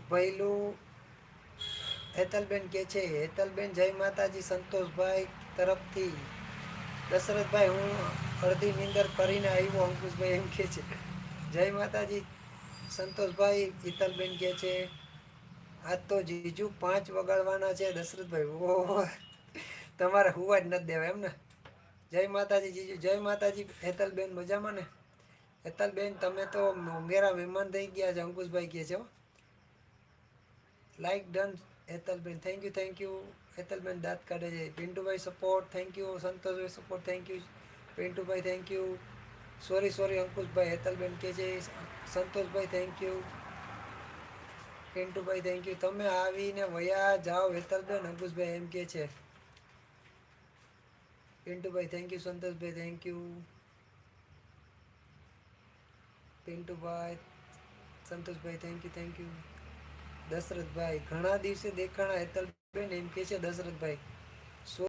ભૈલું હેતલબેન કે છે, હેતલબેન જય માતાજી સંતોષભાઈ તરફથી. દશરથભાઈ હું અડધી નીંદર કરીને આવ્યો, અંકુશભાઈ એમ કે છે. જય માતાજી સંતોષભાઈ. હિતલબેન કે છે આજ તો જીજુ 5 વગાડવાના છે દશરથભાઈ. ઓહો, તમારે હુવા જ નથી દેવા એમ ને. જય માતાજી જીજુ, જય માતાજી. હેતલબેન મજામાં ને? હેતલબેન તમે તો મોંઘેરા મહેમાન થઈ ગયા છે, અંકુશભાઈ કહે છે. લાઈક ડન હેતલબેન, થેન્ક યુ હેતલબેન. દાંત કાઢે છે. પિન્ટુભાઈ સપોર્ટ, થેન્ક યુ. સંતોષભાઈ સપોર્ટ, થેન્ક યુ. પિન્ટુભાઈ થેન્ક યુ. સોરી અંકુશભાઈ. હેતલબેન કે છે સંતોષભાઈ થેન્ક યુ. પિન્ટુભાઈ થેન્ક યુ. તમે આવીને વયા જાઓ હેતલબેન, અંકુશભાઈ એમ કે છે. પિન્ટુભાઈ થેન્ક યુ. સંતોષભાઈ થેન્ક યુ. પિન્ટુભાઈ, સંતોષભાઈ થેન્ક યુ. દશરથભાઈ ઘણા દિવસે દેખાણા હેતલબેન એમ કે છે દશરથભાઈ.